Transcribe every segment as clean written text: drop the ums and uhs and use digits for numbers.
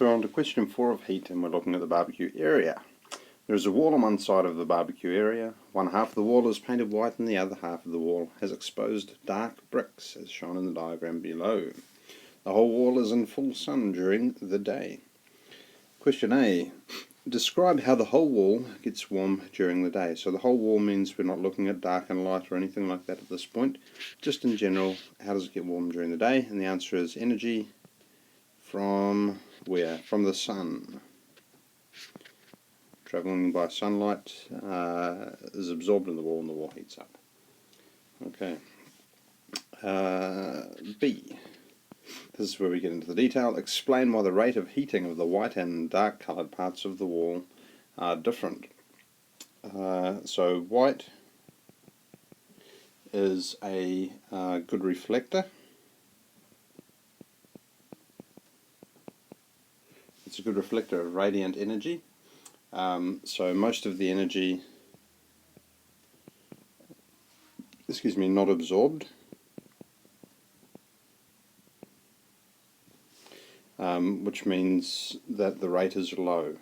So we're on to question 4 of heat, and we're looking at the barbecue area. There is a wall on one side of the barbecue area. One half of the wall is painted white and the other half of the wall has exposed dark bricks, as shown in the diagram below. The whole wall is in full sun during the day. Question A. Describe how the whole wall gets warm during the day. So the whole wall means we're not looking at dark and light or anything like that at this point. Just in general, how does it get warm during the day? And the answer is energy from where? From the sun. Travelling by sunlight is absorbed in the wall and the wall heats up. Okay. B. This is where we get into the detail. Explain why the rate of heating of the white and dark coloured parts of the wall are different. So white is a good reflector. It's a good reflector of radiant energy. So most of the energy, not absorbed. Which means that the rate is low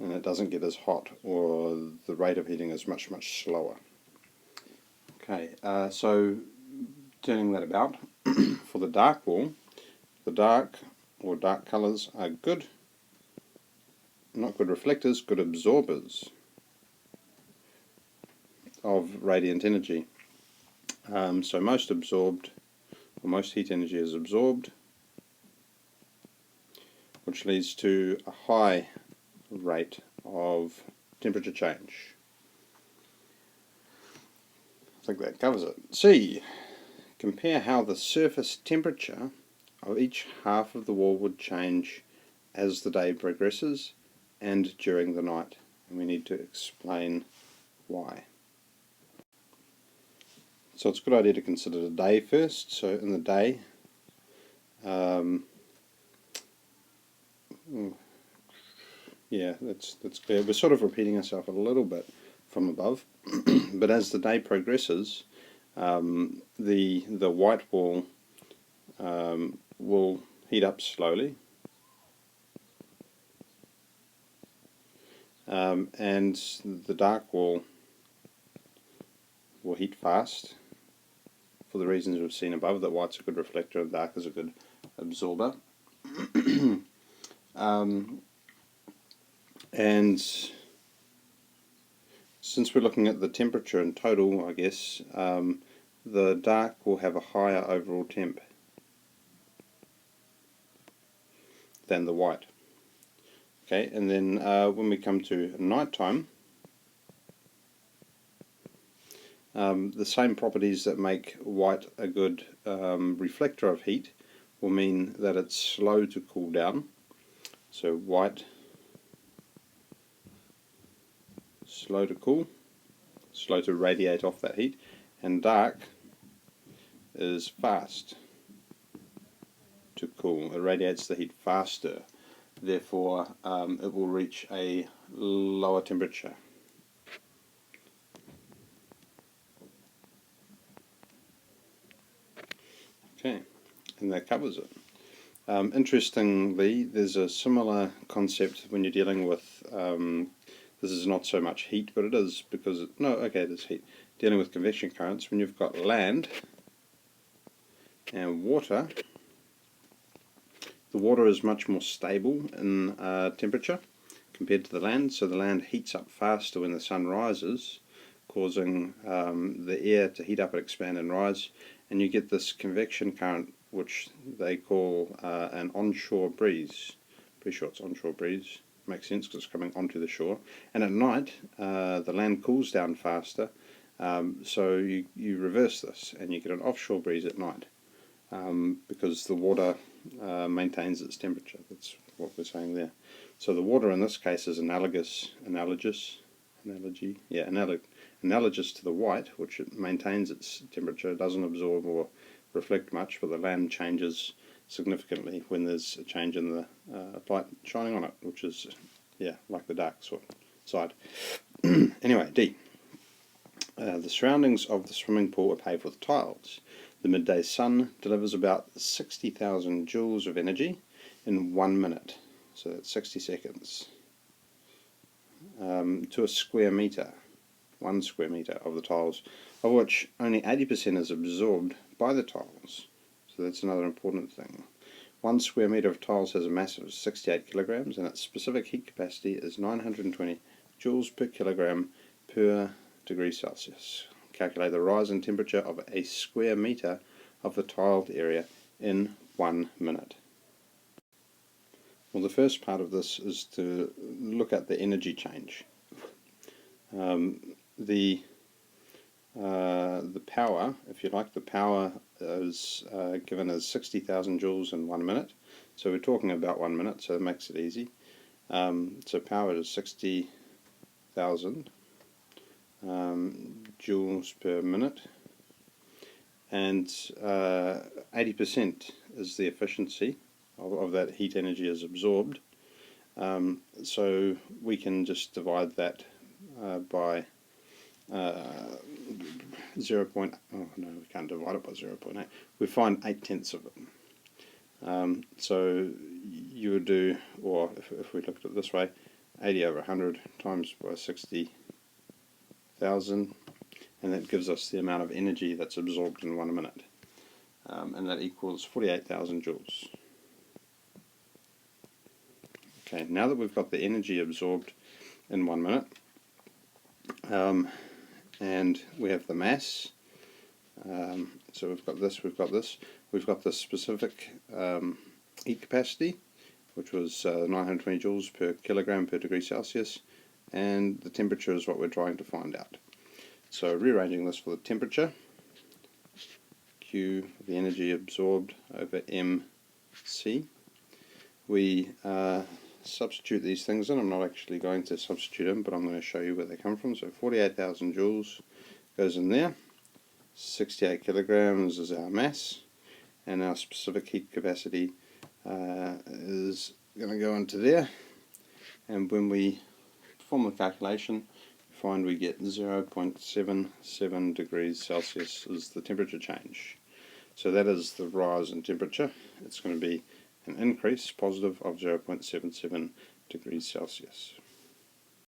and it doesn't get as hot, or the rate of heating is much slower. Okay, so turning that about, for the dark wall, the dark colours are good, not good reflectors, good absorbers of radiant energy. So most heat energy is absorbed, which leads to a high rate of temperature change. I think that covers it. C. Compare how the surface temperature of each half of the wall would change as the day progresses and during the night. And we need to explain why. So it's a good idea to consider the day first. So in the day, yeah, that's clear. We're sort of repeating ourselves a little bit from above, but as the day progresses, the white wall will heat up slowly, and the dark wall will heat fast, for the reasons we've seen above, that white's a good reflector and dark is a good absorber. And since we're looking at the temperature in total, I guess, the dark will have a higher overall temp than the white. Okay, and then when we come to night time, the same properties that make white a good reflector of heat will mean that it's slow to cool down. So white, slow to cool, slow to radiate off that heat, and dark is fast to cool. It radiates the heat faster, therefore it will reach a lower temperature. Okay, and that covers it. Interestingly, there's a similar concept when you're dealing with, this is not so much heat, but it is, because, it is heat. Dealing with convection currents, when you've got land and water, the water is much more stable in temperature compared to the land, so the land heats up faster when the sun rises, causing the air to heat up and expand and rise, and you get this convection current, which they call an onshore breeze. Pretty sure it's onshore breeze. Makes sense because it's coming onto the shore. And at night, the land cools down faster, so you reverse this, and you get an offshore breeze at night, because the water maintains its temperature. That's what we're saying there. So the water in this case is analogous to the white, which it maintains its temperature, doesn't absorb or reflect much, but the land changes significantly when there's a change in the light shining on it, which is, like the dark side. Anyway, D. The surroundings of the swimming pool are paved with tiles. The midday sun delivers about 60,000 joules of energy in 1 minute, so that's 60 seconds, to a square metre, 1 square metre of the tiles, of which only 80% is absorbed by the tiles. So that's another important thing. 1 square metre of tiles has a mass of 68 kilograms, and its specific heat capacity is 920 joules per kilogram per degree Celsius. Calculate the rise in temperature of a square metre of the tiled area in 1 minute. Well, the first part of this is to look at the energy change. The power, if you like, the power is given as 60,000 joules in 1 minute. So we're talking about 1 minute, so it makes it easy. So power is 60,000 joules per minute, and 80% is the efficiency of that heat energy is absorbed. So we can just divide that by 0. Oh no, we can't divide it by 0.8. We find 8/10 of it. So you would do, or if we looked at it this way, 80 over 100 times by 60,000, and that gives us the amount of energy that's absorbed in 1 minute, and that equals 48,000 joules. Okay, now that we've got the energy absorbed in 1 minute, and we have the mass, so we've got this, we've got the specific heat capacity, which was 920 joules per kilogram per degree Celsius, and the temperature is what we're trying to find out. So rearranging this for the temperature, Q, the energy absorbed, over MC, we substitute these things in. I'm not actually going to substitute them, but I'm going to show you where they come from. So 48,000 joules goes in there, 68 kilograms is our mass, and our specific heat capacity is going to go into there, and when we perform the calculation, we find we get 0.77 degrees Celsius is the temperature change. So that is the rise in temperature. It's going to be an increase, positive, of 0.77 degrees Celsius.